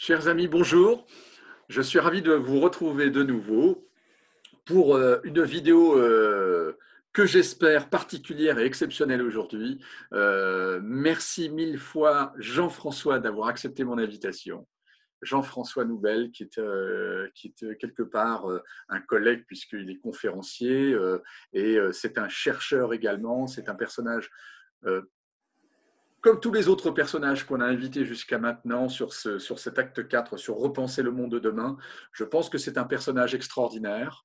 Chers amis, bonjour. Je suis ravi de vous retrouver de nouveau pour une vidéo que j'espère particulière et exceptionnelle aujourd'hui. Merci mille fois Jean-François d'avoir accepté mon invitation. Jean-François Noubel, qui est quelque part un collègue puisqu'il est conférencier et c'est un chercheur également. C'est un personnage euh, comme tous les autres personnages qu'on a invités jusqu'à maintenant sur cet acte 4, sur Repenser le monde de demain, je pense que c'est un personnage extraordinaire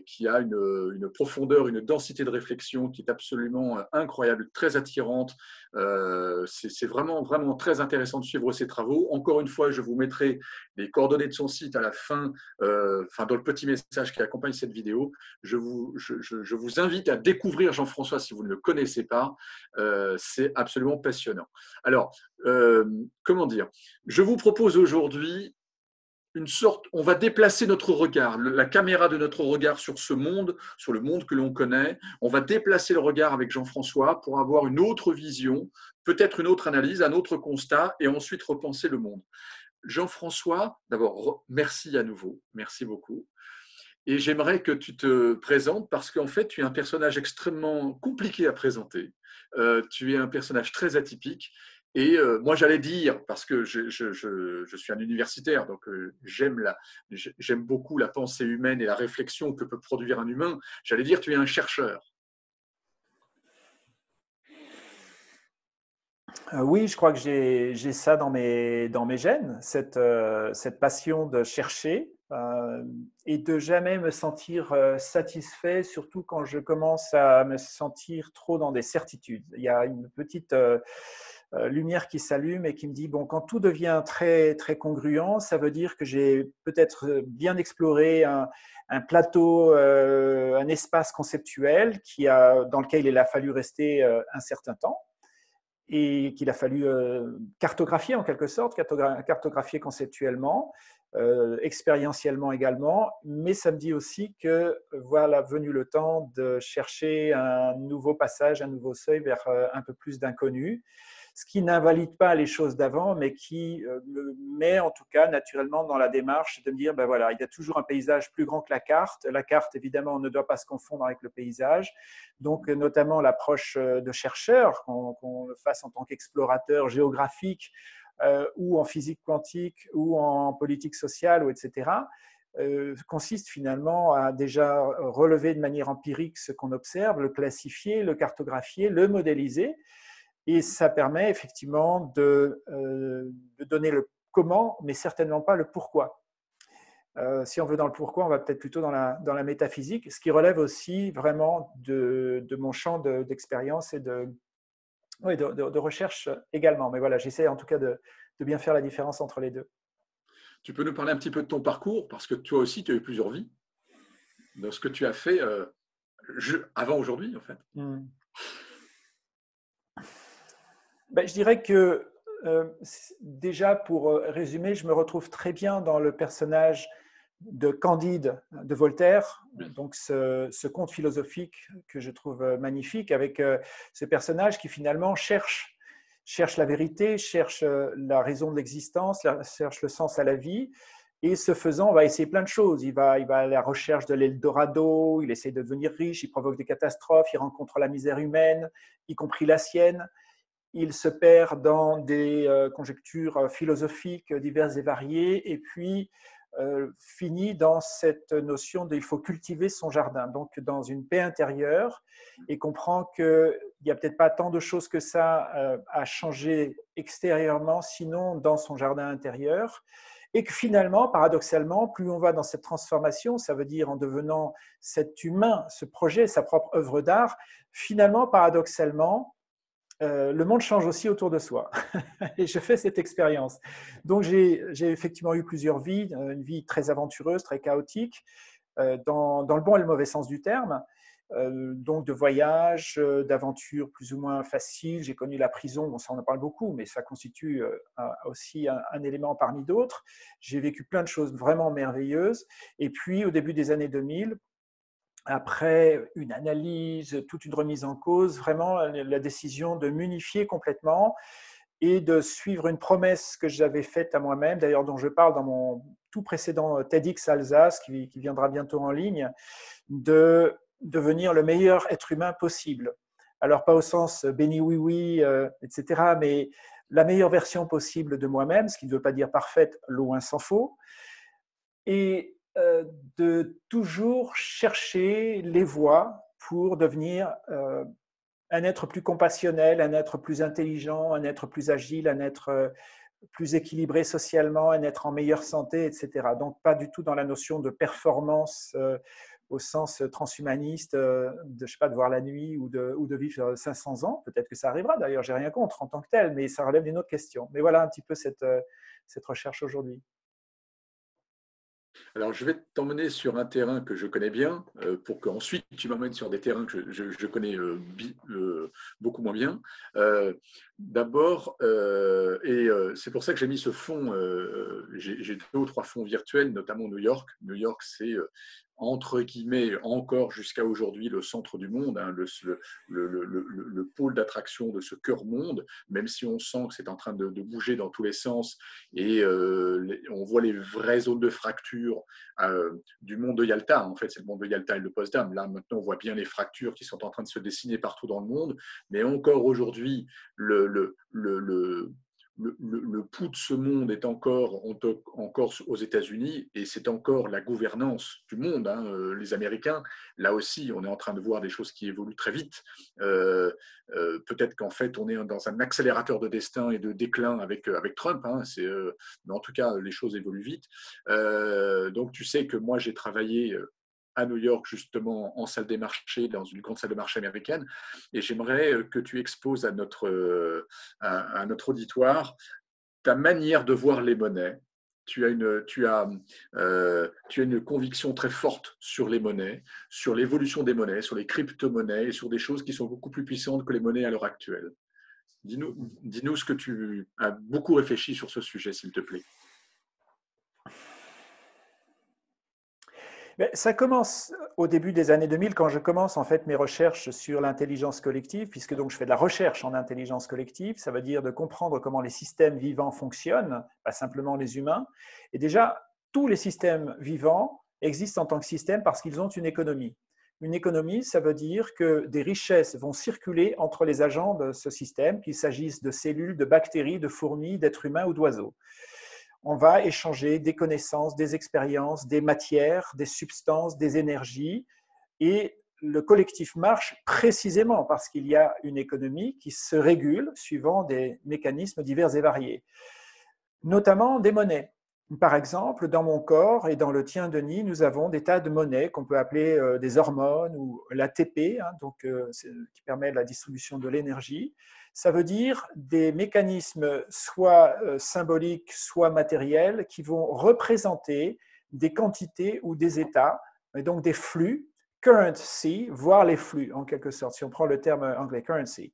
qui a une profondeur, une densité de réflexion qui est absolument incroyable, très attirante. C'est vraiment, vraiment très intéressant de suivre ses travaux. Encore une fois, je vous mettrai les coordonnées de son site à la fin, enfin, dans le petit message qui accompagne cette vidéo. Je vous invite à découvrir Jean-François si vous ne le connaissez pas. C'est absolument passionnant. Alors, comment dire? Je vous propose aujourd'hui une sorte, on va déplacer notre regard, la caméra de notre regard sur ce monde, sur le monde que l'on connaît. On va déplacer le regard avec Jean-François pour avoir une autre vision, peut-être une autre analyse, un autre constat, et ensuite repenser le monde. Jean-François, d'abord, merci à nouveau, merci beaucoup. Et j'aimerais que tu te présentes parce qu'en fait, tu es un personnage extrêmement compliqué à présenter. Tu es un personnage très atypique. Et moi, j'allais dire, parce que je suis un universitaire, donc j'aime beaucoup la pensée humaine et la réflexion que peut produire un humain, j'allais dire, tu es un chercheur. Oui, je crois que j'ai ça dans mes gènes, cette passion de chercher et de jamais me sentir satisfait, surtout quand je commence à me sentir trop dans des certitudes. Il y a une petite lumière qui s'allume et qui me dit, bon, quand tout devient très, très congruent, ça veut dire que j'ai peut-être bien exploré un plateau, un espace conceptuel dans lequel il a fallu rester un certain temps et qu'il a fallu cartographier en quelque sorte, cartographier conceptuellement, expérientiellement également, mais ça me dit aussi que voilà venu le temps de chercher un nouveau passage, un nouveau seuil vers un peu plus d'inconnu, ce qui n'invalide pas les choses d'avant, mais qui me met en tout cas naturellement dans la démarche de me dire, ben voilà, il y a toujours un paysage plus grand que la carte. La carte, évidemment, ne doit pas se confondre avec le paysage. Donc, notamment l'approche de chercheur, qu'on le fasse en tant qu'explorateur géographique ou en physique quantique ou en politique sociale, ou etc., consiste finalement à déjà relever de manière empirique ce qu'on observe, le classifier, le cartographier, le modéliser. Et ça permet effectivement de donner le comment, mais certainement pas le pourquoi. Si on veut dans le pourquoi, on va peut-être plutôt dans la métaphysique, ce qui relève aussi vraiment de mon champ d'expérience et oui, de recherche également. Mais voilà, j'essaie en tout cas de bien faire la différence entre les deux. Tu peux nous parler un petit peu de ton parcours parce que toi aussi, tu as eu plusieurs vies dans ce que tu as fait avant aujourd'hui, en fait. Ben, je dirais que déjà, pour résumer, je me retrouve très bien dans le personnage de Candide de Voltaire, donc ce conte philosophique que je trouve magnifique, avec ce personnage qui finalement cherche la vérité, cherche la raison de l'existence, cherche le sens à la vie, et ce faisant, on va essayer plein de choses. Il va à la recherche de l'Eldorado, il essaie de devenir riche, il provoque des catastrophes, il rencontre la misère humaine, y compris la sienne. Il se perd dans des conjectures philosophiques diverses et variées, et puis finit dans cette notion de il faut cultiver son jardin, donc dans une paix intérieure, et comprend qu'il n'y a peut-être pas tant de choses que ça à changer extérieurement, sinon dans son jardin intérieur, et que finalement, paradoxalement, plus on va dans cette transformation, ça veut dire en devenant cet humain, ce projet, sa propre œuvre d'art, finalement, paradoxalement, le monde change aussi autour de soi. Et je fais cette expérience. Donc, j'ai effectivement eu plusieurs vies, une vie très aventureuse, très chaotique, dans le bon et le mauvais sens du terme. Donc, de voyages, d'aventures plus ou moins faciles. J'ai connu la prison, bon, ça on en parle beaucoup, mais ça constitue aussi un élément parmi d'autres. J'ai vécu plein de choses vraiment merveilleuses. Et puis, au début des années 2000, après une analyse, toute une remise en cause, vraiment la décision de m'unifier complètement et de suivre une promesse que j'avais faite à moi-même, d'ailleurs dont je parle dans mon tout précédent TEDx Alsace, qui viendra bientôt en ligne, de devenir le meilleur être humain possible. Alors pas au sens béni oui oui, etc., mais la meilleure version possible de moi-même, ce qui ne veut pas dire parfaite, loin s'en faut, et de toujours chercher les voies pour devenir un être plus compassionnel, un être plus intelligent, un être plus agile, un être plus équilibré socialement, un être en meilleure santé, etc. Donc, pas du tout dans la notion de performance au sens transhumaniste, de, je sais pas, de voir la nuit ou de vivre 500 ans. Peut-être que ça arrivera, d'ailleurs, j'ai rien contre en tant que tel, mais ça relève d'une autre question. Mais voilà un petit peu cette recherche aujourd'hui. Alors, je vais t'emmener sur un terrain que je connais bien, pour qu'ensuite tu m'emmènes sur des terrains que je connais beaucoup moins bien. D'abord, c'est pour ça que j'ai mis ce fond, j'ai 2 ou 3 fonds virtuels, notamment New York. New York, c'est entre guillemets, encore jusqu'à aujourd'hui, le centre du monde, hein, le pôle d'attraction de ce cœur monde, même si on sent que c'est en train de bouger dans tous les sens et on voit les vraies zones de fracture du monde de Yalta. En fait, c'est le monde de Yalta et de Potsdam. Là, maintenant, on voit bien les fractures qui sont en train de se dessiner partout dans le monde, mais encore aujourd'hui, le pouls de ce monde est encore aux États-Unis et c'est encore la gouvernance du monde, hein, les Américains. Là aussi, on est en train de voir des choses qui évoluent très vite. Peut-être qu'en fait, on est dans un accélérateur de destin et de déclin avec Trump, hein, mais en tout cas, les choses évoluent vite. Donc, tu sais que moi, j'ai travaillé à New York, justement, en salle des marchés, dans une grande salle de marché américaine. Et j'aimerais que tu exposes à notre auditoire ta manière de voir les monnaies. Tu as une conviction très forte sur les monnaies, sur l'évolution des monnaies, sur les crypto-monnaies et sur des choses qui sont beaucoup plus puissantes que les monnaies à l'heure actuelle. Dis-nous ce que tu as beaucoup réfléchi sur ce sujet, s'il te plaît. Mais ça commence au début des années 2000, quand je commence en fait mes recherches sur l'intelligence collective, puisque donc je fais de la recherche en intelligence collective, ça veut dire de comprendre comment les systèmes vivants fonctionnent, pas simplement les humains. Et déjà, tous les systèmes vivants existent en tant que système parce qu'ils ont une économie. Une économie, ça veut dire que des richesses vont circuler entre les agents de ce système, qu'il s'agisse de cellules, de bactéries, de fourmis, d'êtres humains ou d'oiseaux. On va échanger des connaissances, des expériences, des matières, des substances, des énergies. Et le collectif marche précisément parce qu'il y a une économie qui se régule suivant des mécanismes divers et variés, notamment des monnaies. Par exemple, dans mon corps et dans le tien, Denis, nous avons des tas de monnaies qu'on peut appeler des hormones ou l'ATP, hein, qui permet la distribution de l'énergie. Ça veut dire des mécanismes soit symboliques, soit matériels, qui vont représenter des quantités ou des états, et donc des flux, currency, voire les flux en quelque sorte, si on prend le terme anglais, currency.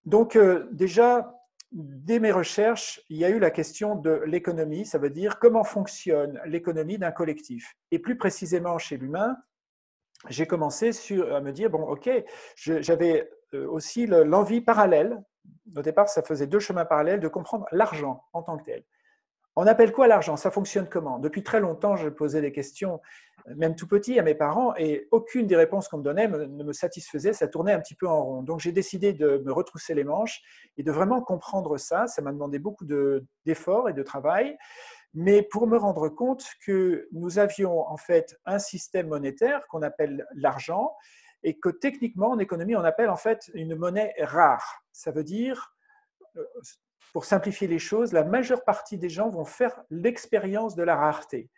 Donc déjà, dès mes recherches, il y a eu la question de l'économie, ça veut dire comment fonctionne l'économie d'un collectif. Et plus précisément chez l'humain, j'ai commencé à me dire, bon, ok, j'avais aussi l'envie parallèle, au départ ça faisait 2 chemins parallèles, de comprendre l'argent en tant que tel. On appelle quoi l'argent? Ça fonctionne comment? Depuis très longtemps, je posais des questions, même tout petit, à mes parents, et aucune des réponses qu'on me donnait ne me satisfaisait, ça tournait un petit peu en rond. Donc j'ai décidé de me retrousser les manches et de vraiment comprendre ça. Ça m'a demandé beaucoup d'efforts et de travail, mais pour me rendre compte que nous avions en fait un système monétaire qu'on appelle l'argent, et que techniquement, en économie, on appelle en fait une monnaie rare. Ça veut dire, pour simplifier les choses, la majeure partie des gens vont faire l'expérience de la rareté.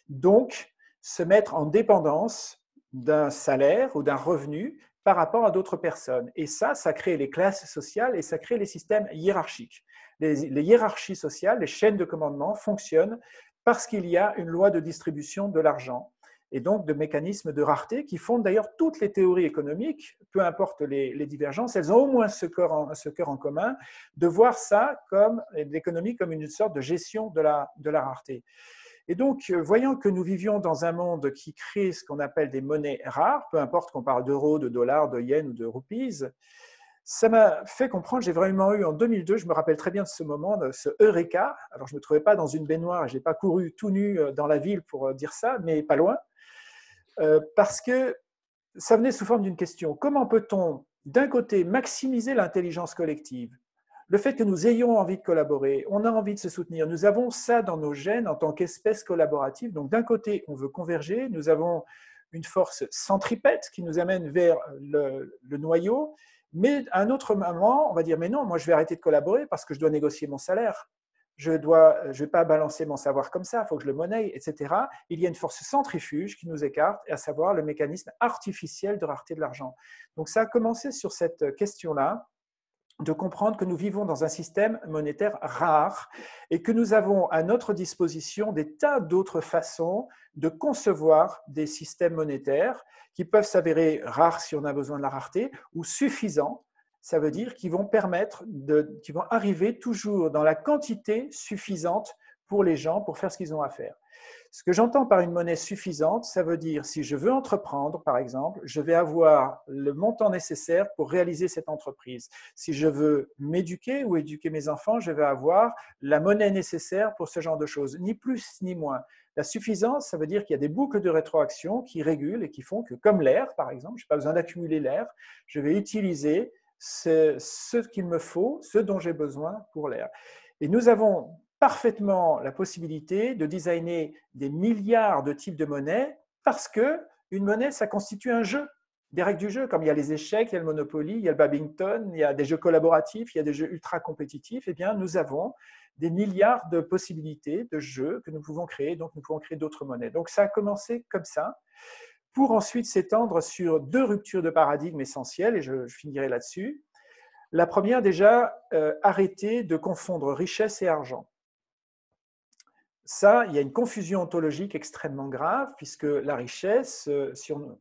Donc, se mettre en dépendance d'un salaire ou d'un revenu par rapport à d'autres personnes. Et ça crée les classes sociales et ça crée les systèmes hiérarchiques. Les hiérarchies sociales, les chaînes de commandement fonctionnent parce qu'il y a une loi de distribution de l'argent et donc de mécanismes de rareté qui fondent d'ailleurs toutes les théories économiques, peu importe les divergences, elles ont au moins ce cœur en commun, de voir ça comme l'économie comme une sorte de gestion de la rareté. Et donc, voyant que nous vivions dans un monde qui crée ce qu'on appelle des monnaies rares, peu importe qu'on parle d'euros, de dollars, de yens ou de roupies, Ça m'a fait comprendre, j'ai vraiment eu en 2002, je me rappelle très bien de ce moment, de ce Eureka. Alors, je ne me trouvais pas dans une baignoire et je n'ai pas couru tout nu dans la ville pour dire ça, mais pas loin, parce que ça venait sous forme d'une question. Comment peut-on, d'un côté, maximiser l'intelligence collective, le fait que nous ayons envie de collaborer, on a envie de se soutenir, nous avons ça dans nos gènes en tant qu'espèce collaborative. Donc, d'un côté, on veut converger, nous avons une force centripète qui nous amène vers le noyau, mais à un autre moment, on va dire, mais non, moi je vais arrêter de collaborer parce que je dois négocier mon salaire. Je ne vais pas balancer mon savoir comme ça, il faut que je le monnaie, etc. Il y a une force centrifuge qui nous écarte, à savoir le mécanisme artificiel de rareté de l'argent. Donc ça a commencé sur cette question-là, de comprendre que nous vivons dans un système monétaire rare et que nous avons à notre disposition des tas d'autres façons de concevoir des systèmes monétaires qui peuvent s'avérer rares si on a besoin de la rareté ou suffisants. Ça veut dire qu'ils vont qu'ils vont arriver toujours dans la quantité suffisante pour les gens pour faire ce qu'ils ont à faire. Ce que j'entends par une monnaie suffisante, ça veut dire si je veux entreprendre, par exemple, je vais avoir le montant nécessaire pour réaliser cette entreprise. Si je veux m'éduquer ou éduquer mes enfants, je vais avoir la monnaie nécessaire pour ce genre de choses, ni plus ni moins. La suffisance, ça veut dire qu'il y a des boucles de rétroaction qui régulent et qui font que, comme l'air, par exemple, je n'ai pas besoin d'accumuler l'air, je vais utiliser ce qu'il me faut, ce dont j'ai besoin pour l'air. Et nous avons parfaitement la possibilité de designer des milliards de types de monnaies parce que une monnaie, ça constitue un jeu, des règles du jeu, comme il y a les échecs, il y a le Monopoly, il y a le badminton, il y a des jeux collaboratifs, il y a des jeux ultra compétitifs. Eh bien, nous avons des milliards de possibilités de jeux que nous pouvons créer, donc nous pouvons créer d'autres monnaies. Donc ça a commencé comme ça, pour ensuite s'étendre sur deux ruptures de paradigme essentielles, et je finirai là-dessus. La première, déjà, arrêter de confondre richesse et argent. Ça, il y a une confusion ontologique extrêmement grave, puisque la richesse,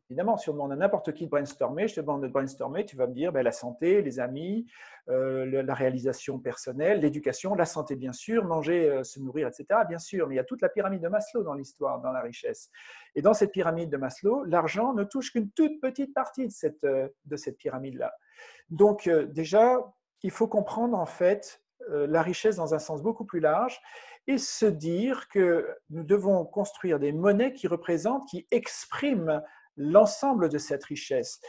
évidemment, si on demande à n'importe qui de brainstormer, je te demande de brainstormer, tu vas me dire la santé, les amis, la réalisation personnelle, l'éducation, la santé bien sûr, manger, se nourrir, etc. Bien sûr, mais il y a toute la pyramide de Maslow dans l'histoire, dans la richesse. Et dans cette pyramide de Maslow, l'argent ne touche qu'une toute petite partie de cette pyramide-là. Donc déjà, il faut comprendre en fait la richesse dans un sens beaucoup plus large et se dire que nous devons construire des monnaies qui représentent, qui expriment l'ensemble de cette richesse.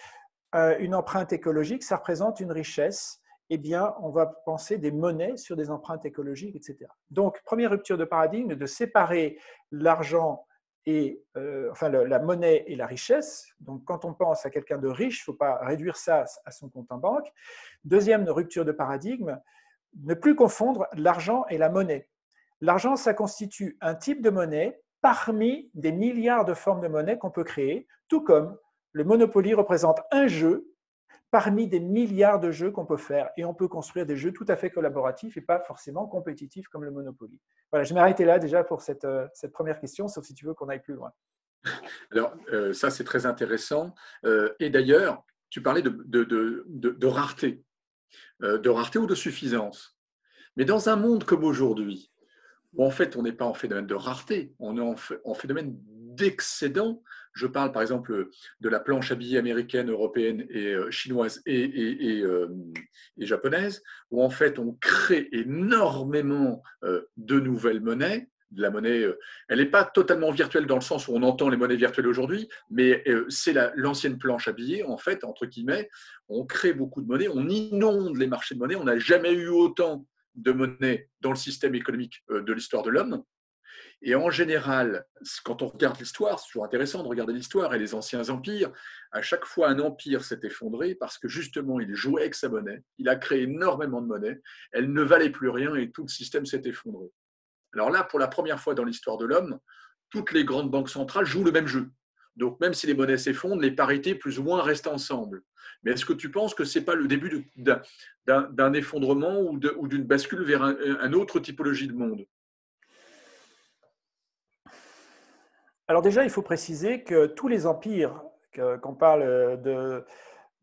Une empreinte écologique, ça représente une richesse. Eh bien, on va penser des monnaies sur des empreintes écologiques, etc. Donc, première rupture de paradigme, de séparer l'argent et la monnaie et la richesse. Donc, quand on pense à quelqu'un de riche, il ne faut pas réduire ça à son compte en banque. Deuxième rupture de paradigme, ne plus confondre l'argent et la monnaie. L'argent, ça constitue un type de monnaie parmi des milliards de formes de monnaie qu'on peut créer, tout comme le Monopoly représente un jeu parmi des milliards de jeux qu'on peut faire. Et on peut construire des jeux tout à fait collaboratifs et pas forcément compétitifs comme le Monopoly. Voilà, je vais m'arrêter là déjà pour cette première question, sauf si tu veux qu'on aille plus loin. Alors, ça, c'est très intéressant. Et d'ailleurs, tu parlais de rareté, de rareté ou de suffisance. Mais dans un monde comme aujourd'hui, où en fait on n'est pas en phénomène de rareté, on est en phénomène d'excédent. Je parle par exemple de la planche à billets américaine, européenne et chinoise et japonaise, où en fait on crée énormément de nouvelles monnaies. La monnaie, elle n'est pas totalement virtuelle dans le sens où on entend les monnaies virtuelles aujourd'hui, mais c'est l'ancienne planche à billets, en fait, entre guillemets. On crée beaucoup de monnaies, on inonde les marchés de monnaie, on n'a jamais eu autant de monnaie dans le système économique de l'histoire de l'homme. Et en général, quand on regarde l'histoire, c'est toujours intéressant de regarder l'histoire et les anciens empires, à chaque fois un empire s'est effondré parce que justement il jouait avec sa monnaie, il a créé énormément de monnaie, elle ne valait plus rien et tout le système s'est effondré. Alors là, pour la première fois dans l'histoire de l'homme, toutes les grandes banques centrales jouent le même jeu. Donc même si les monnaies s'effondrent, les parités plus ou moins restent ensemble. Mais est-ce que tu penses que ce n'est pas le début d'un effondrement ou d'une bascule vers une autre typologie de monde? Alors déjà, il faut préciser que tous les empires, qu'on parle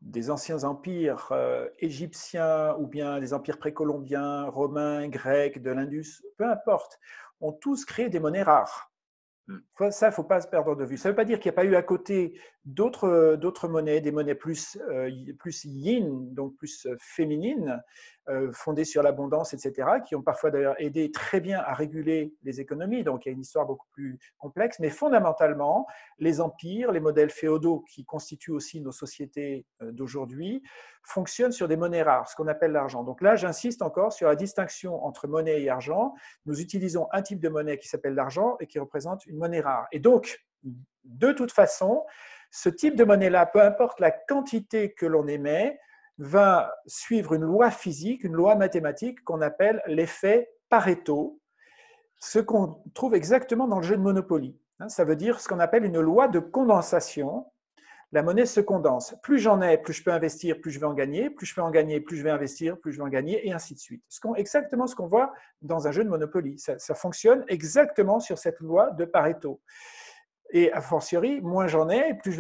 des anciens empires égyptiens ou bien des empires précolombiens, romains, grecs, de l'Indus, peu importe, ont tous créé des monnaies rares. Ça, il ne faut pas se perdre de vue. Ça ne veut pas dire qu'il n'y a pas eu à côté d'autres monnaies, des monnaies plus yin, donc plus féminines, fondées sur l'abondance, etc., qui ont parfois d'ailleurs aidé très bien à réguler les économies. Donc il y a une histoire beaucoup plus complexe. Mais fondamentalement, les empires, les modèles féodaux qui constituent aussi nos sociétés d'aujourd'hui, fonctionnent sur des monnaies rares, ce qu'on appelle l'argent. Donc là, j'insiste encore sur la distinction entre monnaie et argent. Nous utilisons un type de monnaie qui s'appelle l'argent et qui représente une monnaie rare. Et donc, de toute façon, ce type de monnaie-là, peu importe la quantité que l'on émet, va suivre une loi physique, une loi mathématique qu'on appelle l'effet Pareto, ce qu'on trouve exactement dans le jeu de Monopoly. Ça veut dire ce qu'on appelle une loi de condensation. La monnaie se condense. Plus j'en ai, plus je peux investir, plus je vais en gagner. Plus je peux en gagner, plus je vais investir, plus je vais en gagner, et ainsi de suite. Exactement ce qu'on voit dans un jeu de Monopoly. Ça fonctionne exactement sur cette loi de Pareto. Et a fortiori, moins j'en ai, plus je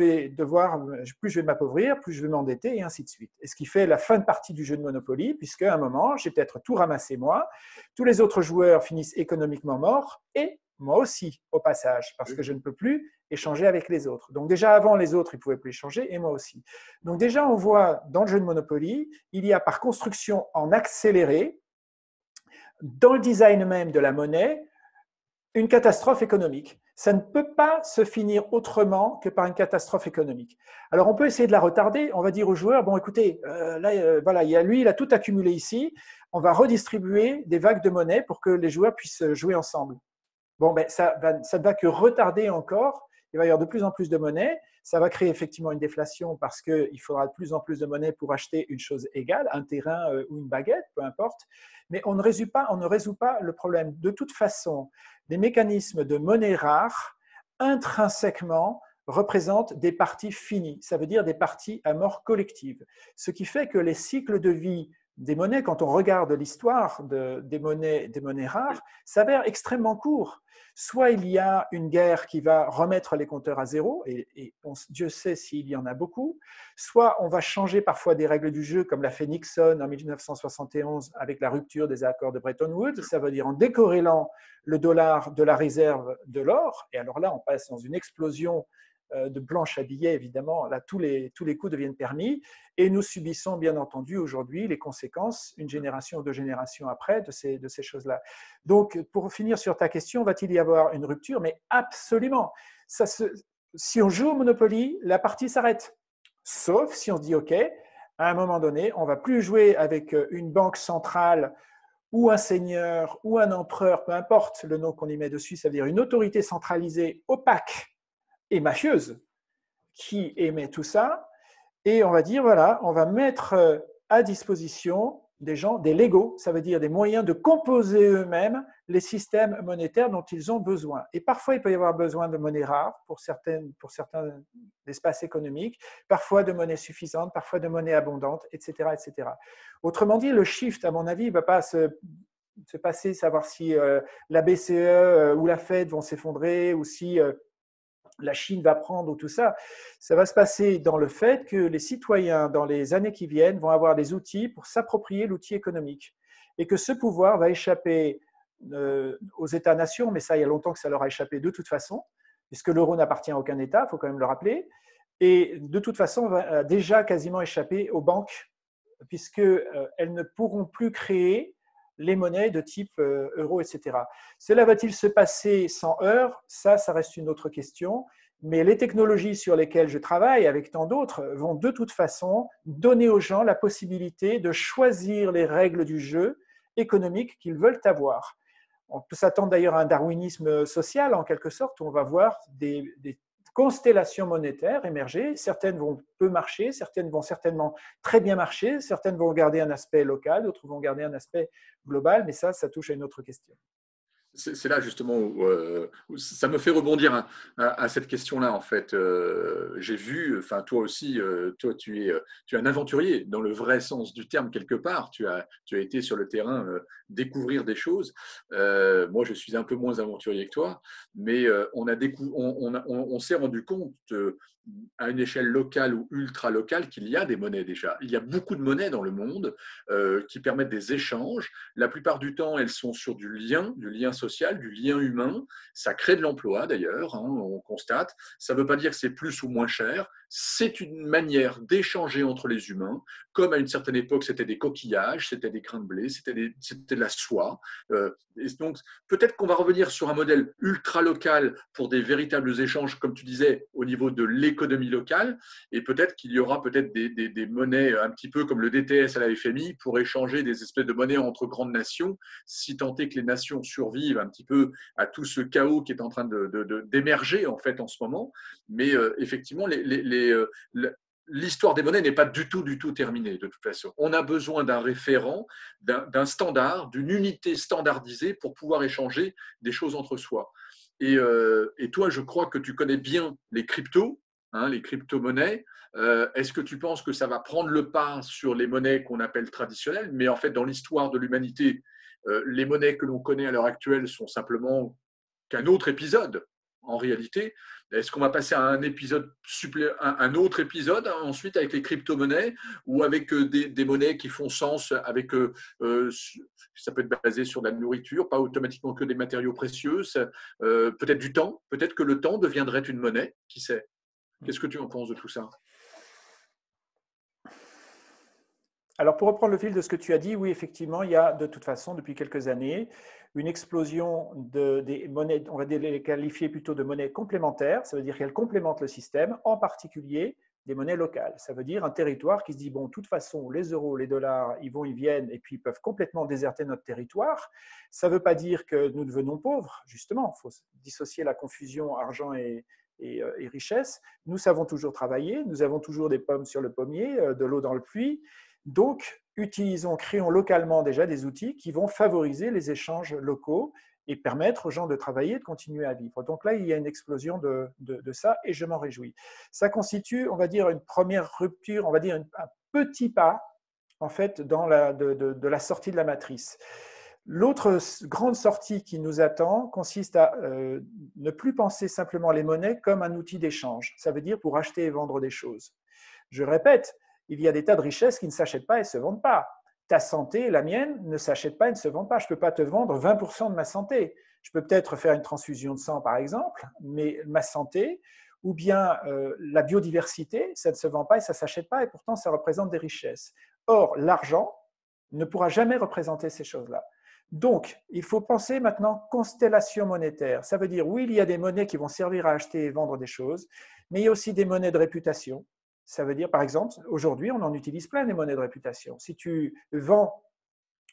vais m'appauvrir, plus je vais m'endetter, et ainsi de suite. Et ce qui fait la fin de partie du jeu de Monopoly, puisque à un moment, j'ai peut-être tout ramassé moi, tous les autres joueurs finissent économiquement morts, et moi aussi, au passage, parce que je ne peux plus échanger avec les autres. Donc déjà, avant, les autres, ils ne pouvaient plus échanger, et moi aussi. Donc déjà, on voit dans le jeu de Monopoly, il y a par construction en accéléré, dans le design même de la monnaie, une catastrophe économique. Ça ne peut pas se finir autrement que par une catastrophe économique. Alors, on peut essayer de la retarder. On va dire aux joueurs, bon, écoutez, voilà, il a tout accumulé ici. On va redistribuer des vagues de monnaie pour que les joueurs puissent jouer ensemble. Bon, ben, ça ne va que retarder encore. Il va y avoir de plus en plus de monnaie. Ça va créer effectivement une déflation parce qu'il faudra de plus en plus de monnaie pour acheter une chose égale, un terrain ou une baguette, peu importe. Mais on ne résout pas le problème. De toute façon, les mécanismes de monnaie rare, intrinsèquement, représentent des parties finies. Ça veut dire des parties à mort collective. Ce qui fait que les cycles de vie des monnaies, quand on regarde l'histoire des monnaies rares, s'avèrent extrêmement courts. Soit il y a une guerre qui va remettre les compteurs à zéro, et Dieu sait s'il y en a beaucoup, soit on va changer parfois des règles du jeu, comme l'a fait Nixon en 1971 avec la rupture des accords de Bretton Woods, ça veut dire en décorrélant le dollar de la réserve de l'or, et alors là on passe dans une explosion de planches à billets, évidemment, là tous les coups deviennent permis, et nous subissons bien entendu aujourd'hui les conséquences, une génération ou deux générations après, de ces choses-là. Donc, pour finir sur ta question, va-t-il y avoir une rupture? Mais absolument. Si on joue au Monopoly, la partie s'arrête. Sauf si on se dit, OK, à un moment donné, on ne va plus jouer avec une banque centrale ou un seigneur ou un empereur, peu importe le nom qu'on y met dessus, ça veut dire une autorité centralisée opaque et mafieuse qui émet tout ça, et on va dire, voilà, on va mettre à disposition des gens, des légaux, ça veut dire des moyens de composer eux-mêmes les systèmes monétaires dont ils ont besoin. Et parfois, il peut y avoir besoin de monnaie rare pour certains espaces économiques, parfois de monnaie suffisante, parfois de monnaie abondante, etc., etc. Autrement dit, le shift, à mon avis, ne va pas se passer, savoir si la BCE ou la Fed vont s'effondrer, ou si la Chine va prendre, ou tout ça. Ça va se passer dans le fait que les citoyens, dans les années qui viennent, vont avoir des outils pour s'approprier l'outil économique. Et que ce pouvoir va échapper aux États-nations, mais ça, il y a longtemps que ça leur a échappé de toute façon, puisque l'euro n'appartient à aucun État, il faut quand même le rappeler. Et de toute façon, va déjà quasiment échapper aux banques, puisqu'elles ne pourront plus créer les monnaies de type euro, etc. Cela va-t-il se passer sans heurts? Ça reste une autre question. Mais les technologies sur lesquelles je travaille, avec tant d'autres, vont de toute façon donner aux gens la possibilité de choisir les règles du jeu économique qu'ils veulent avoir. On peut s'attendre d'ailleurs à un darwinisme social, en quelque sorte, où on va voir des constellations monétaires émerger. Certaines vont peu marcher, certaines vont certainement très bien marcher, certaines vont garder un aspect local, d'autres vont garder un aspect global, mais ça touche à une autre question. C'est là justement où ça me fait rebondir à cette question-là en fait. J'ai vu, enfin toi aussi, toi tu es un aventurier dans le vrai sens du terme quelque part. Tu as été sur le terrain découvrir des choses. Moi je suis un peu moins aventurier que toi, mais on s'est rendu compte à une échelle locale ou ultra locale qu'il y a des monnaies déjà. Il y a beaucoup de monnaies dans le monde qui permettent des échanges. La plupart du temps, elles sont sur du lien social, du lien humain. Ça crée de l'emploi d'ailleurs, hein, on constate. Ça ne veut pas dire que c'est plus ou moins cher. C'est une manière d'échanger entre les humains, comme à une certaine époque, c'était des coquillages, c'était des grains de blé, c'était de la soie. Et donc, peut-être qu'on va revenir sur un modèle ultra local pour des véritables échanges, comme tu disais, au niveau de l'économie locale. Et peut-être qu'il y aura peut-être des monnaies un petit peu comme le DTS à la FMI pour échanger des espèces de monnaies entre grandes nations, si tant est que les nations survivent un petit peu à tout ce chaos qui est en train d'émerger en fait en ce moment. Mais effectivement, l'histoire des monnaies n'est pas du tout terminée de toute façon. On a besoin d'un référent, d'un standard, d'une unité standardisée pour pouvoir échanger des choses entre soi. Et toi, je crois que tu connais bien les cryptos, hein, les crypto-monnaies. Est-ce que tu penses que ça va prendre le pas sur les monnaies qu'on appelle traditionnelles? Mais en fait, dans l'histoire de l'humanité, les monnaies que l'on connaît à l'heure actuelle sont simplement qu'un autre épisode. En réalité, est-ce qu'on va passer à un autre épisode ensuite avec les crypto-monnaies ou avec des monnaies qui font sens avec ça peut être basé sur de la nourriture, pas automatiquement que des matériaux précieux, peut-être du temps, peut-être que le temps deviendrait une monnaie, qui sait? Qu'est-ce que tu en penses de tout ça? Alors, pour reprendre le fil de ce que tu as dit, oui, effectivement, il y a de toute façon, depuis quelques années, une explosion des monnaies, on va les qualifier plutôt de monnaies complémentaires, ça veut dire qu'elles complémentent le système, en particulier des monnaies locales. Ça veut dire un territoire qui se dit, bon, de toute façon, les euros, les dollars, ils vont, ils viennent, et puis ils peuvent complètement déserter notre territoire. Ça ne veut pas dire que nous devenons pauvres, justement, il faut dissocier la confusion argent et richesse. Nous savons toujours travailler, nous avons toujours des pommes sur le pommier, de l'eau dans le puits. Donc, créons localement déjà des outils qui vont favoriser les échanges locaux et permettre aux gens de travailler et de continuer à vivre. Donc là, il y a une explosion de ça et je m'en réjouis. Ça constitue, on va dire, une première rupture, on va dire un petit pas, en fait, de la sortie de la matrice. L'autre grande sortie qui nous attend consiste à ne plus penser simplement les monnaies comme un outil d'échange. Ça veut dire pour acheter et vendre des choses. Je répète, il y a des tas de richesses qui ne s'achètent pas et ne se vendent pas. Ta santé, la mienne, ne s'achète pas et ne se vend pas. Je ne peux pas te vendre 20% de ma santé. Je peux peut-être faire une transfusion de sang, par exemple, mais ma santé, ou bien la biodiversité, ça ne se vend pas et ça ne s'achète pas, et pourtant ça représente des richesses. Or, l'argent ne pourra jamais représenter ces choses-là. Donc, il faut penser maintenant constellation monétaire. Ça veut dire, oui, il y a des monnaies qui vont servir à acheter et vendre des choses, mais il y a aussi des monnaies de réputation. Ça veut dire, par exemple, aujourd'hui, on en utilise plein des monnaies de réputation. Si tu vends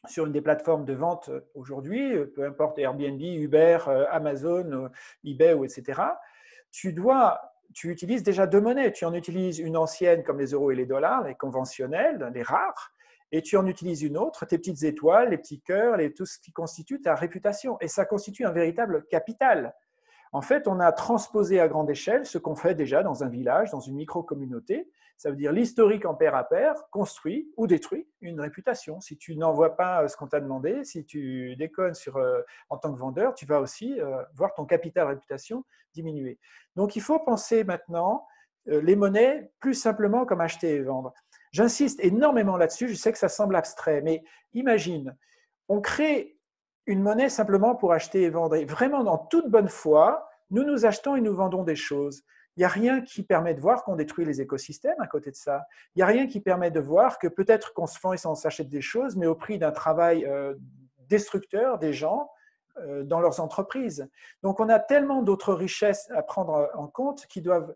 sur une des plateformes de vente aujourd'hui, peu importe Airbnb, Uber, Amazon, eBay, etc., tu utilises déjà deux monnaies. Tu en utilises une ancienne comme les euros et les dollars, les conventionnelles, les rares, et tu en utilises une autre, tes petites étoiles, les petits cœurs, tout ce qui constitue ta réputation. Et ça constitue un véritable capital. En fait, on a transposé à grande échelle ce qu'on fait déjà dans un village, dans une micro-communauté. Ça veut dire l'historique en pair à pair construit ou détruit une réputation. Si tu n'envoies pas ce qu'on t'a demandé, si tu déconnes en tant que vendeur, tu vas aussi voir ton capital réputation diminuer. Donc, il faut penser maintenant les monnaies plus simplement comme acheter et vendre. J'insiste énormément là-dessus, je sais que ça semble abstrait, mais imagine, on crée une monnaie simplement pour acheter et vendre. Et vraiment, dans toute bonne foi, nous achetons et nous vendons des choses. Il n'y a rien qui permet de voir qu'on détruit les écosystèmes à côté de ça. Il n'y a rien qui permet de voir que peut-être qu'on se vend et on s'achète des choses, mais au prix d'un travail destructeur des gens dans leurs entreprises. Donc, on a tellement d'autres richesses à prendre en compte qui doivent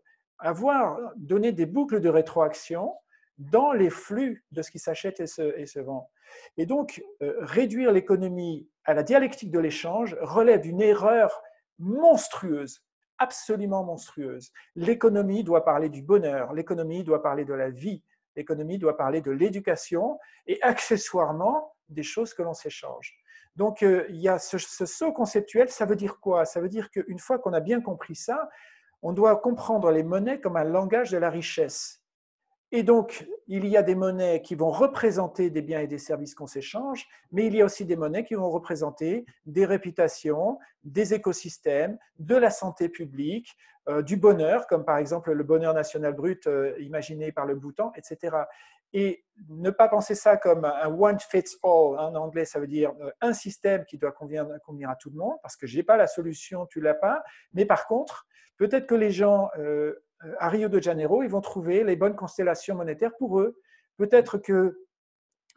donner des boucles de rétroaction dans les flux de ce qui s'achète et se vend. Et donc, réduire l'économie à la dialectique de l'échange relève d'une erreur monstrueuse, absolument monstrueuse. L'économie doit parler du bonheur, l'économie doit parler de la vie, l'économie doit parler de l'éducation et accessoirement des choses que l'on s'échange. Donc, il y a ce saut conceptuel, ça veut dire quoi? Ça veut dire qu'une fois qu'on a bien compris ça, on doit comprendre les monnaies comme un langage de la richesse. Et donc, il y a des monnaies qui vont représenter des biens et des services qu'on s'échange, mais il y a aussi des monnaies qui vont représenter des réputations, des écosystèmes, de la santé publique, du bonheur, comme par exemple le bonheur national brut imaginé par le Bhoutan, etc. Et ne pas penser ça comme un one fits all, en anglais ça veut dire un système qui doit convenir à tout le monde, parce que je n'ai pas la solution, tu ne l'as pas, mais par contre, peut-être que les gens à Rio de Janeiro, ils vont trouver les bonnes constellations monétaires pour eux. Peut-être que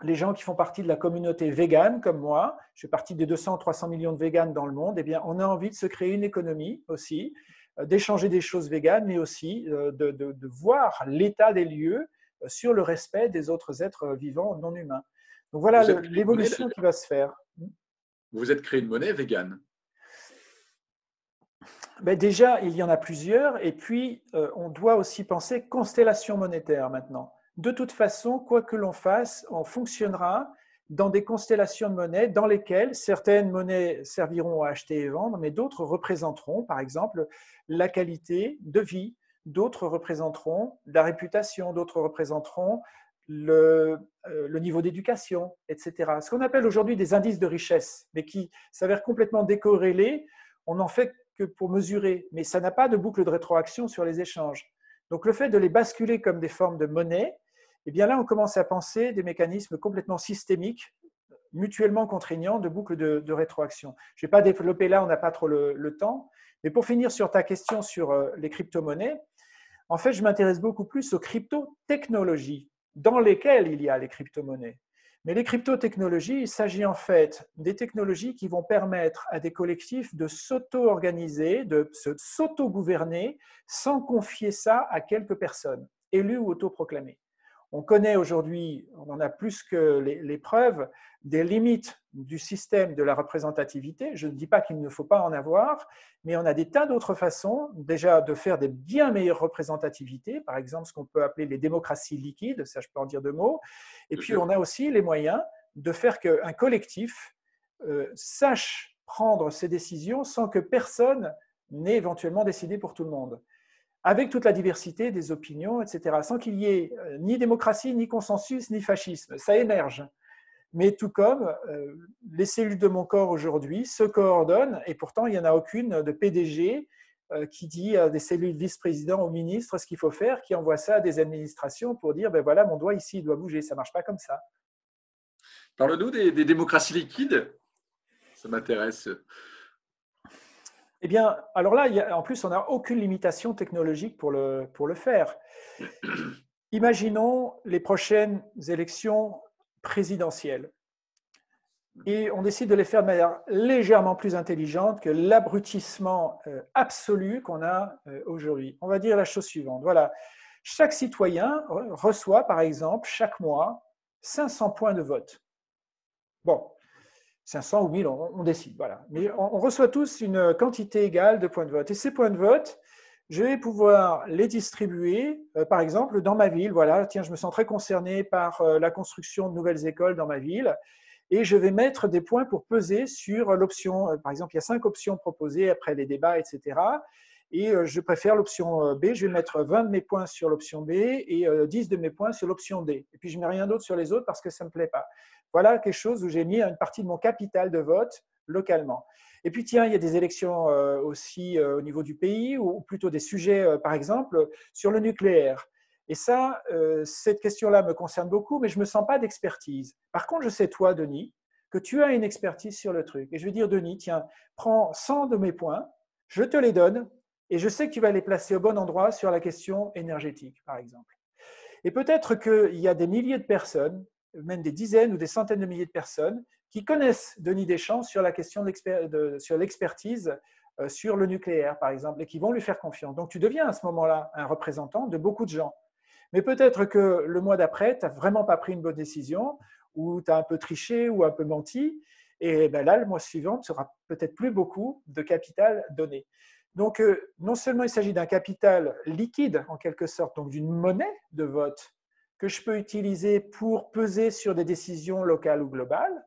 les gens qui font partie de la communauté végane, comme moi, je fais partie des 200 ou 300 millions de véganes dans le monde, eh bien, on a envie de se créer une économie aussi, d'échanger des choses véganes, mais aussi de voir l'état des lieux sur le respect des autres êtres vivants non humains. Donc voilà l'évolution qui va se faire. Vous êtes créé une monnaie végane. Ben déjà, il y en a plusieurs, et puis on doit aussi penser constellation monétaire maintenant. De toute façon, quoi que l'on fasse, on fonctionnera dans des constellations de monnaie dans lesquelles certaines monnaies serviront à acheter et vendre, mais d'autres représenteront, par exemple, la qualité de vie, d'autres représenteront la réputation, d'autres représenteront le niveau d'éducation, etc. Ce qu'on appelle aujourd'hui des indices de richesse, mais qui s'avèrent complètement décorrélés. On en fait que pour mesurer, mais ça n'a pas de boucle de rétroaction sur les échanges. Donc le fait de les basculer comme des formes de monnaie, eh bien là on commence à penser des mécanismes complètement systémiques, mutuellement contraignants de boucles de rétroaction. Je ne vais pas développer là, on n'a pas trop le temps, mais pour finir sur ta question sur les crypto-monnaies, en fait je m'intéresse beaucoup plus aux crypto-technologies dans lesquelles il y a les crypto-monnaies. Mais les crypto-technologies, il s'agit en fait des technologies qui vont permettre à des collectifs de s'auto-organiser, de s'auto-gouverner sans confier ça à quelques personnes, élues ou autoproclamées. On connaît aujourd'hui, on en a plus que les preuves, des limites du système de la représentativité. Je ne dis pas qu'il ne faut pas en avoir, mais on a des tas d'autres façons déjà de faire des bien meilleures représentativités, par exemple ce qu'on peut appeler les démocraties liquides, ça je peux en dire deux mots, et puis on a aussi les moyens de faire qu'un collectif sache prendre ses décisions sans que personne n'ait éventuellement décidé pour tout le monde, avec toute la diversité des opinions, etc., sans qu'il y ait ni démocratie, ni consensus, ni fascisme. Ça émerge. Mais tout comme les cellules de mon corps aujourd'hui se coordonnent, et pourtant il n'y en a aucune de PDG qui dit à des cellules vice-présidents ou ministres ce qu'il faut faire, qui envoie ça à des administrations pour dire ben voilà, mon doigt ici il doit bouger. Ça ne marche pas comme ça. Parle-nous des démocraties liquides. Ça m'intéresse. Eh bien, alors là, en plus, on n'a aucune limitation technologique pour le faire. Imaginons les prochaines élections présidentielles. Et on décide de les faire de manière légèrement plus intelligente que l'abrutissement absolu qu'on a aujourd'hui. On va dire la chose suivante. Voilà, chaque citoyen reçoit, par exemple, chaque mois, 500 points de vote. Bon, 500 ou 1000, on décide, voilà. Mais on reçoit tous une quantité égale de points de vote. Et ces points de vote, je vais pouvoir les distribuer, par exemple, dans ma ville. Voilà, tiens, je me sens très concerné par la construction de nouvelles écoles dans ma ville. Et je vais mettre des points pour peser sur l'option. Par exemple, il y a 5 options proposées après les débats, etc. Et je préfère l'option B. Je vais mettre 20 de mes points sur l'option B et 10 de mes points sur l'option D. Et puis, je ne mets rien d'autre sur les autres parce que ça ne me plaît pas. Voilà quelque chose où j'ai mis une partie de mon capital de vote localement. Et puis, tiens, il y a des élections aussi au niveau du pays, ou plutôt des sujets, par exemple, sur le nucléaire. Et ça, cette question-là me concerne beaucoup, mais je ne me sens pas d'expertise. Par contre, je sais, toi, Denis, que tu as une expertise sur le truc. Et je vais dire, Denis, tiens, prends 100 de mes points, je te les donne, et je sais que tu vas les placer au bon endroit sur la question énergétique, par exemple. Et peut-être qu'il y a des milliers de personnes, même des dizaines ou des centaines de milliers de personnes, qui connaissent Denis Deschamps sur la question sur l'expertise sur le nucléaire, par exemple, et qui vont lui faire confiance. Donc, tu deviens à ce moment-là un représentant de beaucoup de gens. Mais peut-être que le mois d'après, tu n'as vraiment pas pris une bonne décision, ou tu as un peu triché, ou un peu menti, et ben là, le mois suivant, tu n'auras peut-être plus beaucoup de capital donné. Donc, non seulement il s'agit d'un capital liquide, en quelque sorte, donc d'une monnaie de vote que je peux utiliser pour peser sur des décisions locales ou globales,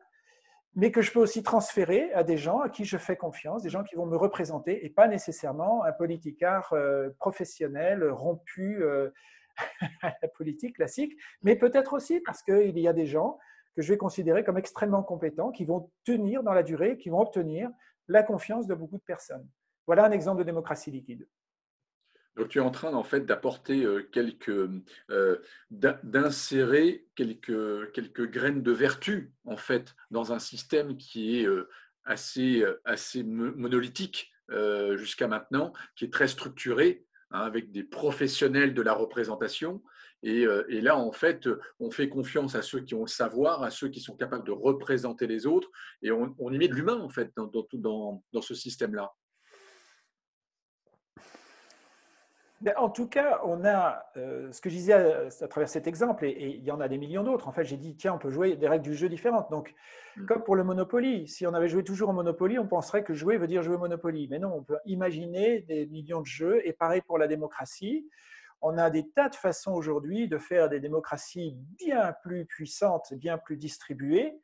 mais que je peux aussi transférer à des gens à qui je fais confiance, des gens qui vont me représenter, et pas nécessairement un politicard professionnel, rompu, à la politique classique, mais peut-être aussi parce qu'il y a des gens que je vais considérer comme extrêmement compétents, qui vont tenir dans la durée, qui vont obtenir la confiance de beaucoup de personnes. Voilà un exemple de démocratie liquide. Donc, tu es en train, en fait, d'apporter d'insérer quelques graines de vertu, en fait, dans un système qui est assez monolithique jusqu'à maintenant, qui est très structuré, hein, avec des professionnels de la représentation. Et là, en fait, on fait confiance à ceux qui ont le savoir, à ceux qui sont capables de représenter les autres, et on y met de l'humain, en fait, dans ce système-là. En tout cas, on a ce que je disais à travers cet exemple, et il y en a des millions d'autres. En fait, j'ai dit, tiens, on peut jouer des règles du jeu différentes. Donc, comme pour le Monopoly, si on avait joué toujours au Monopoly, on penserait que jouer veut dire jouer au Monopoly. Mais non, on peut imaginer des millions de jeux. Et pareil pour la démocratie. On a des tas de façons aujourd'hui de faire des démocraties bien plus puissantes, bien plus distribuées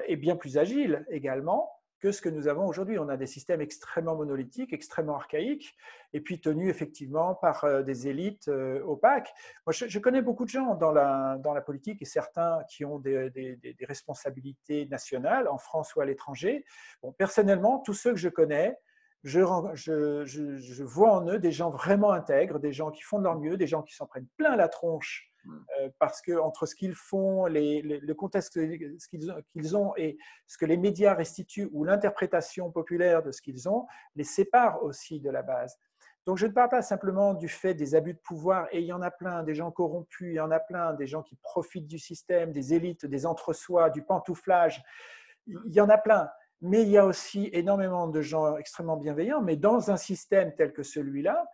et bien plus agiles également que ce que nous avons aujourd'hui. On a des systèmes extrêmement monolithiques, extrêmement archaïques, et puis tenus effectivement par des élites opaques. Moi, je connais beaucoup de gens dans la politique, et certains qui ont des responsabilités nationales, en France ou à l'étranger. Bon, personnellement, tous ceux que je connais, je vois en eux des gens vraiment intègres, des gens qui font de leur mieux, des gens qui s'en prennent plein la tronche parce que entre ce qu'ils font, le contexte qu'ils ont et ce que les médias restituent ou l'interprétation populaire de ce qu'ils ont, les sépare aussi de la base. Donc je ne parle pas simplement du fait des abus de pouvoir, et il y en a plein, des gens corrompus, il y en a plein, des gens qui profitent du système, des élites, des entre-soi, du pantouflage, il y en a plein. Mais il y a aussi énormément de gens extrêmement bienveillants, mais dans un système tel que celui-là,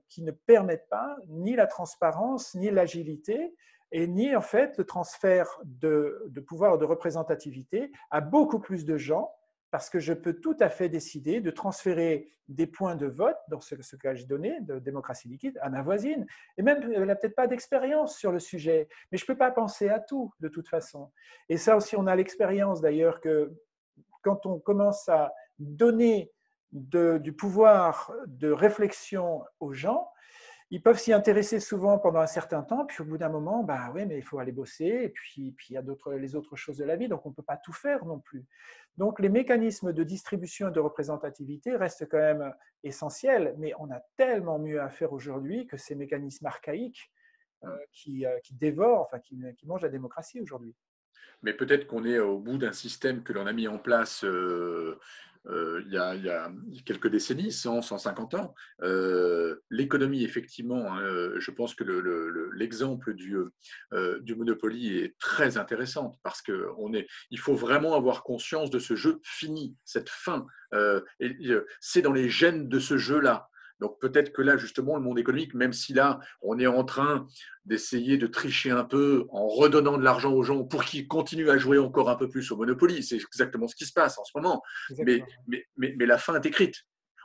qui ne permettent pas ni la transparence, ni l'agilité, et ni en fait le transfert de pouvoir, de représentativité à beaucoup plus de gens, parce que je peux tout à fait décider de transférer des points de vote, dans ce cas j'ai donné, de démocratie liquide, à ma voisine. Et même, elle n'a peut-être pas d'expérience sur le sujet, mais je ne peux pas penser à tout, de toute façon. Et ça aussi, on a l'expérience d'ailleurs que quand on commence à donner du pouvoir de réflexion aux gens, ils peuvent s'y intéresser souvent pendant un certain temps, puis au bout d'un moment, bah oui, mais il faut aller bosser, et puis il y a les autres choses de la vie, donc on ne peut pas tout faire non plus. Donc les mécanismes de distribution et de représentativité restent quand même essentiels, mais on a tellement mieux à faire aujourd'hui que ces mécanismes archaïques qui dévorent, enfin qui mangent la démocratie aujourd'hui. Mais peut-être qu'on est au bout d'un système que l'on a mis en place il y a quelques décennies, 100, 150 ans. L'économie, effectivement, hein, je pense que l'exemple du Monopoly est très intéressant parce il faut vraiment avoir conscience de ce jeu fini, cette fin. C'est dans les gènes de ce jeu-là. Donc peut-être que là, justement, le monde économique, même si là, on est en train d'essayer de tricher un peu en redonnant de l'argent aux gens pour qu'ils continuent à jouer encore un peu plus au Monopoly, c'est exactement ce qui se passe en ce moment. Mais la fin est écrite.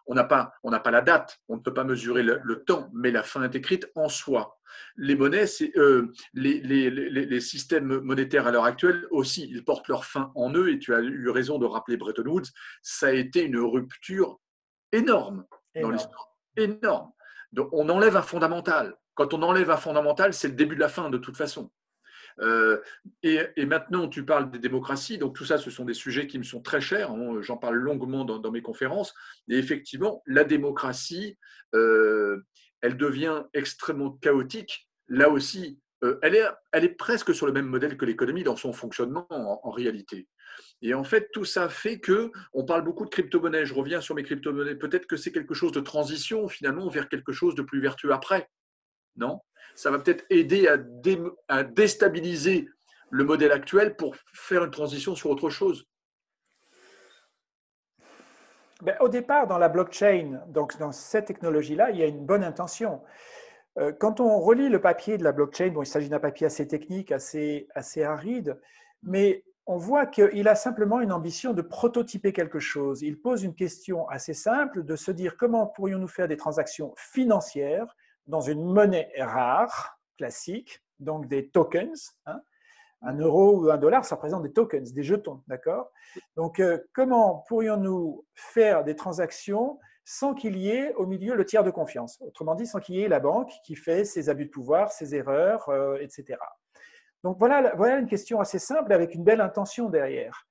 On n'a pas la date, on ne peut pas mesurer le temps, mais la fin est écrite en soi. Les monnaies, les systèmes monétaires à l'heure actuelle aussi, ils portent leur fin en eux, et tu as eu raison de rappeler Bretton Woods, ça a été une rupture énorme dans l'histoire. Énorme. Donc, on enlève un fondamental. Quand on enlève un fondamental, c'est le début de la fin, de toute façon. Et maintenant, tu parles des démocraties. Donc, tout ça, ce sont des sujets qui me sont très chers. J'en parle longuement dans mes conférences. Et effectivement, la démocratie, elle devient extrêmement chaotique. Là aussi, elle est presque sur le même modèle que l'économie dans son fonctionnement en réalité. Et en fait, tout ça fait que on parle beaucoup de crypto-monnaies. Je reviens sur mes crypto-monnaies. Peut-être que c'est quelque chose de transition finalement vers quelque chose de plus vertueux après. Non? Ça va peut-être aider à déstabiliser le modèle actuel pour faire une transition sur autre chose. Au départ, dans la blockchain, donc dans cette technologie-là, il y a une bonne intention. Quand on relit le papier de la blockchain, bon, il s'agit d'un papier assez technique, assez aride, mais on voit qu'il a simplement une ambition de prototyper quelque chose. Il pose une question assez simple de se dire comment pourrions-nous faire des transactions financières dans une monnaie rare, classique, donc des tokens. Hein. Un euro ou un dollar, ça représente des tokens, des jetons, d'accord? Donc, comment pourrions-nous faire des transactions sans qu'il y ait au milieu le tiers de confiance. Autrement dit, sans qu'il y ait la banque qui fait ses abus de pouvoir, ses erreurs, etc. Donc voilà une question assez simple avec une belle intention derrière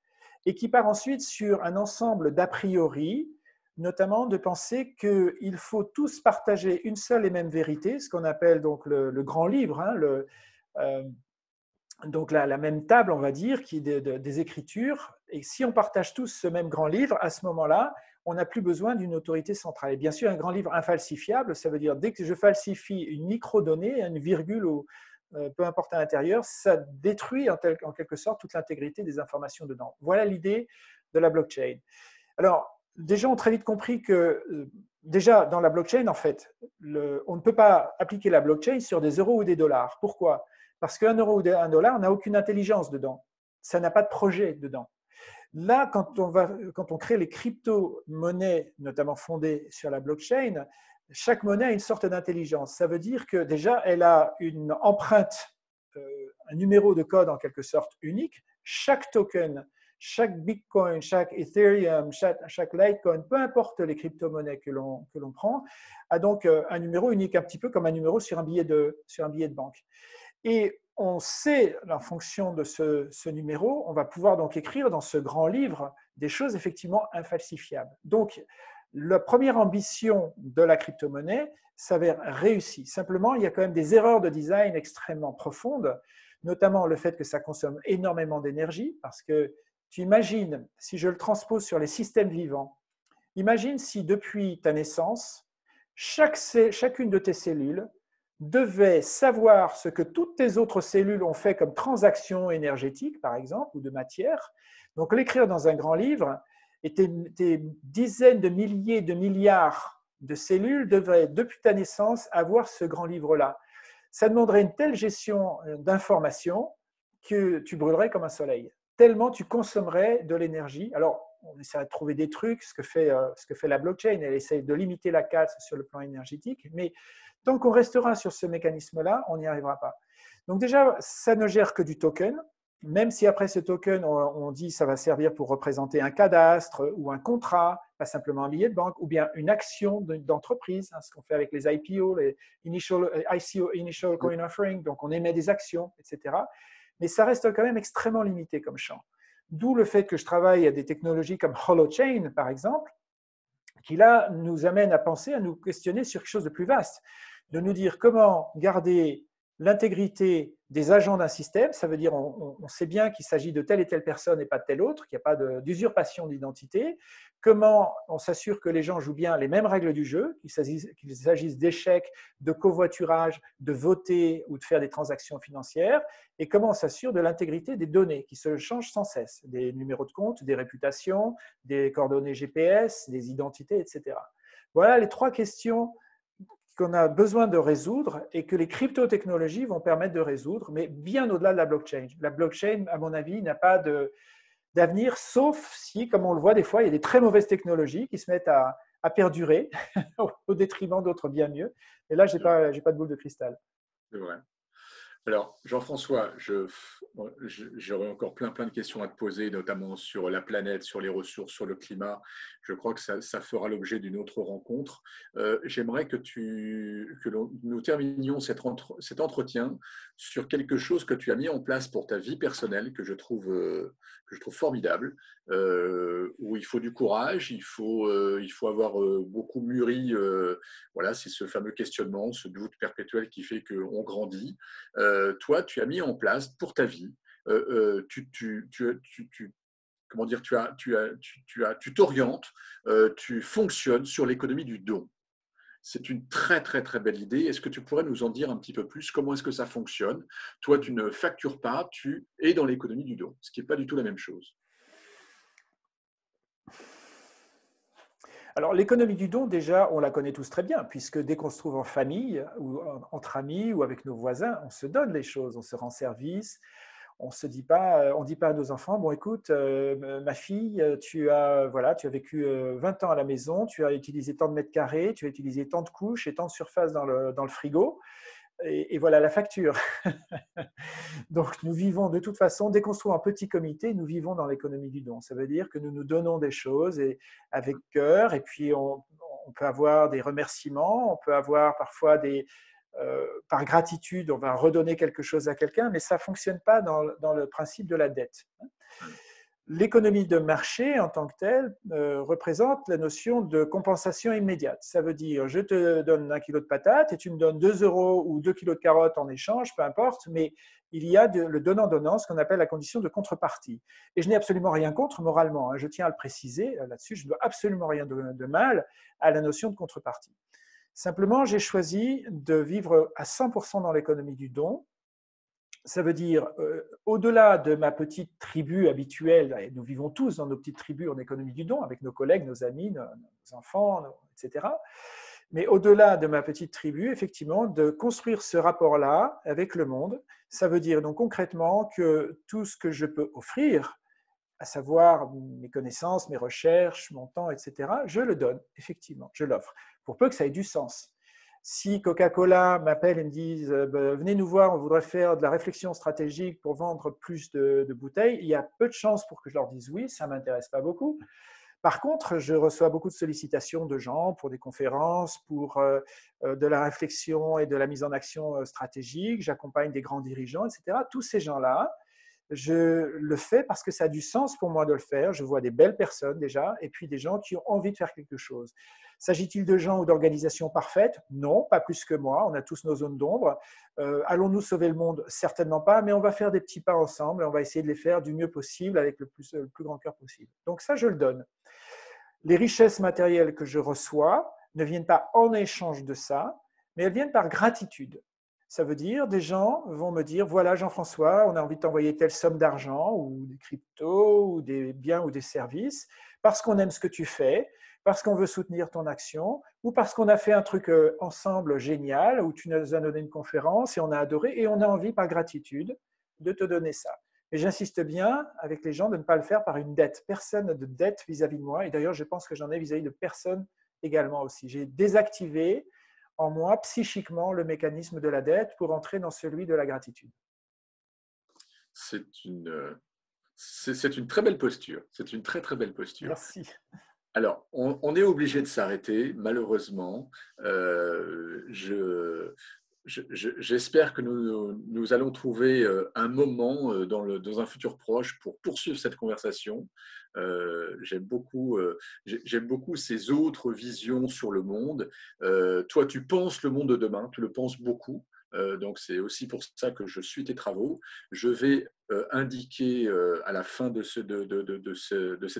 et qui part ensuite sur un ensemble d'a priori, notamment de penser qu'il faut tous partager une seule et même vérité, ce qu'on appelle donc le grand livre, hein, donc la même table, on va dire, qui est des écritures. Et si on partage tous ce même grand livre, à ce moment-là, on n'a plus besoin d'une autorité centrale. Et bien sûr, un grand livre infalsifiable, ça veut dire dès que je falsifie une microdonnée, une virgule ou peu importe à l'intérieur, ça détruit en quelque sorte toute l'intégrité des informations dedans. Voilà l'idée de la blockchain. Alors, des gens ont très vite compris que déjà dans la blockchain, en fait, on ne peut pas appliquer la blockchain sur des euros ou des dollars. Pourquoi? Parce qu'un euro ou un dollar n'a aucune intelligence dedans. Ça n'a pas de projet dedans. Là, quand on crée les crypto-monnaies, notamment fondées sur la blockchain, chaque monnaie a une sorte d'intelligence. Ça veut dire que déjà, elle a une empreinte, un numéro de code en quelque sorte unique. Chaque token, chaque Bitcoin, chaque Ethereum, chaque Litecoin, peu importe les crypto-monnaies que l'on prend, a donc un numéro unique, un petit peu comme un numéro sur un billet de banque. Et on sait, en fonction de ce numéro, on va pouvoir donc écrire dans ce grand livre des choses effectivement infalsifiables. Donc, la première ambition de la crypto-monnaie s'avère réussie. Simplement, il y a quand même des erreurs de design extrêmement profondes, notamment le fait que ça consomme énormément d'énergie, parce que tu imagines, si je le transpose sur les systèmes vivants, imagine si depuis ta naissance, chacune de tes cellules devait savoir ce que toutes tes autres cellules ont fait comme transaction énergétique, par exemple, ou de matière. Donc, l'écrire dans un grand livre, et tes dizaines de milliers de milliards de cellules devraient, depuis ta naissance, avoir ce grand livre-là. Ça demanderait une telle gestion d'informations que tu brûlerais comme un soleil, tellement tu consommerais de l'énergie. Alors, on essaierait de trouver des trucs, ce que fait la blockchain, elle essaie de limiter la casse sur le plan énergétique, mais tant qu'on restera sur ce mécanisme-là, on n'y arrivera pas. Donc déjà, ça ne gère que du token, même si après ce token, on dit que ça va servir pour représenter un cadastre ou un contrat, pas simplement un billet de banque, ou bien une action d'entreprise, hein, ce qu'on fait avec les IPO, les ICO, Initial Coin Offering, donc on émet des actions, etc. Mais ça reste quand même extrêmement limité comme champ. D'où le fait que je travaille à des technologies comme Holochain, par exemple, qui là nous amène à penser, à nous questionner sur quelque chose de plus vaste, de nous dire comment garder l'intégrité des agents d'un système. Ça veut dire on sait bien qu'il s'agit de telle et telle personne et pas de telle autre, qu'il n'y a pas d'usurpation d'identité. Comment on s'assure que les gens jouent bien les mêmes règles du jeu, qu'il s'agisse d'échecs, de covoiturage, de voter ou de faire des transactions financières, et comment on s'assure de l'intégrité des données qui se changent sans cesse, des numéros de compte, des réputations, des coordonnées GPS, des identités, etc. Voilà les trois questions qu'on a besoin de résoudre et que les crypto-technologies vont permettre de résoudre, mais bien au-delà de la blockchain. La blockchain, à mon avis, n'a pas d'avenir, sauf si, comme on le voit des fois, il y a des très mauvaises technologies qui se mettent à perdurer au détriment d'autres bien mieux. Et là, je n'ai pas de boule de cristal. C'est vrai. Alors, Jean-François, j'aurais encore plein de questions à te poser, notamment sur la planète, sur les ressources, sur le climat. Je crois que ça fera l'objet d'une autre rencontre. J'aimerais que nous terminions cet entretien sur quelque chose que tu as mis en place pour ta vie personnelle, que je trouve formidable, où il faut du courage, il faut avoir beaucoup mûri. Voilà, c'est ce fameux questionnement, ce doute perpétuel qui fait qu'on grandit. Toi, tu as mis en place pour ta vie, comment dire, tu t'orientes, tu fonctionnes sur l'économie du don. C'est une très belle idée. Est-ce que tu pourrais nous en dire un petit peu plus? Comment est-ce que ça fonctionne? Toi, tu ne factures pas, tu es dans l'économie du don, ce qui n'est pas du tout la même chose. Alors, l'économie du don, déjà, on la connaît tous très bien, puisque dès qu'on se trouve en famille, ou entre amis, ou avec nos voisins, on se donne les choses, on se rend service. On ne dit pas à nos enfants, bon écoute, ma fille, tu as vécu 20 ans à la maison, tu as utilisé tant de mètres carrés, tu as utilisé tant de couches et tant de surface dans le frigo, et voilà la facture. Donc nous vivons de toute façon, dès qu'on se trouve en petit comité, nous vivons dans l'économie du don. Ça veut dire que nous nous donnons des choses et avec cœur, et puis on on peut avoir des remerciements, on peut avoir parfois par gratitude, on va redonner quelque chose à quelqu'un, mais ça ne fonctionne pas dans le principe de la dette. L'économie de marché en tant que telle représente la notion de compensation immédiate. Ça veut dire, je te donne 1 kilo de patates et tu me donnes 2 euros ou 2 kilos de carottes en échange, peu importe, mais il y a le donnant-donnant, ce qu'on appelle la condition de contrepartie. Et je n'ai absolument rien contre moralement, hein, je tiens à le préciser là-dessus, je ne dois absolument rien de mal à la notion de contrepartie. Simplement, j'ai choisi de vivre à 100% dans l'économie du don. Ça veut dire, au-delà de ma petite tribu habituelle, et nous vivons tous dans nos petites tribus en économie du don, avec nos collègues, nos amis, nos enfants, etc. Mais au-delà de ma petite tribu, effectivement, de construire ce rapport-là avec le monde, ça veut dire donc concrètement que tout ce que je peux offrir, à savoir mes connaissances, mes recherches, mon temps, etc., je le donne, effectivement, je l'offre, pour peu que ça ait du sens. Si Coca-Cola m'appelle et me dit venez nous voir, on voudrait faire de la réflexion stratégique pour vendre plus de bouteilles, il y a peu de chances pour que je leur dise oui, ça ne m'intéresse pas beaucoup. Par contre, je reçois beaucoup de sollicitations de gens pour des conférences, pour de la réflexion et de la mise en action stratégique. J'accompagne des grands dirigeants, etc. Tous ces gens-là, je le fais parce que ça a du sens pour moi de le faire. Je vois des belles personnes déjà, et puis des gens qui ont envie de faire quelque chose. S'agit-il de gens ou d'organisations parfaites? Non, pas plus que moi. On a tous nos zones d'ombre. Allons-nous sauver le monde? Certainement pas, mais on va faire des petits pas ensemble et on va essayer de les faire du mieux possible avec le plus grand cœur possible. Donc ça, je le donne. Les richesses matérielles que je reçois ne viennent pas en échange de ça, mais elles viennent par gratitude. Ça veut dire, des gens vont me dire, voilà Jean-François, on a envie de t'envoyer telle somme d'argent ou des cryptos ou des biens ou des services parce qu'on aime ce que tu fais, parce qu'on veut soutenir ton action ou parce qu'on a fait un truc ensemble génial où tu nous as donné une conférence et on a adoré et on a envie par gratitude de te donner ça. Mais j'insiste bien avec les gens de ne pas le faire par une dette. Personne n'a de dette vis-à-vis de moi et d'ailleurs je pense que j'en ai vis-à-vis de personne également aussi. J'ai désactivé en moi psychiquement le mécanisme de la dette pour entrer dans celui de la gratitude. C'est une très belle posture. C'est une très, très belle posture. Merci. Alors, on est obligé de s'arrêter, malheureusement. J'espère que nous allons trouver un moment dans un futur proche pour poursuivre cette conversation. J'aime beaucoup ces autres visions sur le monde. Toi, tu penses le monde de demain, tu le penses beaucoup. Donc, c'est aussi pour ça que je suis tes travaux. Je vais indiquer à la fin de cette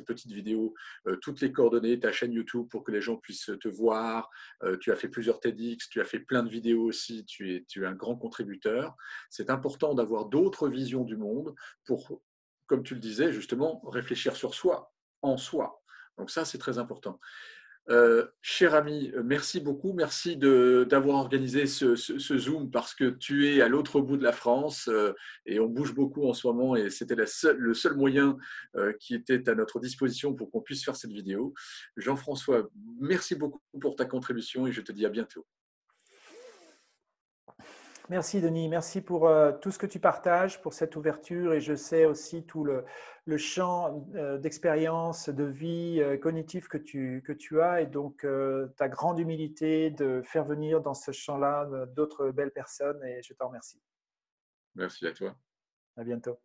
petite vidéo toutes les coordonnées, ta chaîne YouTube pour que les gens puissent te voir. Tu as fait plusieurs TEDx, tu as fait plein de vidéos aussi, tu es un grand contributeur. C'est important d'avoir d'autres visions du monde pour, comme tu le disais, justement, réfléchir sur soi, en soi. Donc ça, c'est très important. Cher ami, merci beaucoup. Merci d'avoir organisé ce Zoom parce que tu es à l'autre bout de la France et on bouge beaucoup en ce moment et c'était le seul moyen qui était à notre disposition pour qu'on puisse faire cette vidéo. Jean-François, merci beaucoup pour ta contribution et je te dis à bientôt. Merci Denis, merci pour tout ce que tu partages, pour cette ouverture et je sais aussi tout le champ d'expérience, de vie cognitive que tu as et donc ta grande humilité de faire venir dans ce champ-là d'autres belles personnes et je t'en remercie. Merci à toi. À bientôt.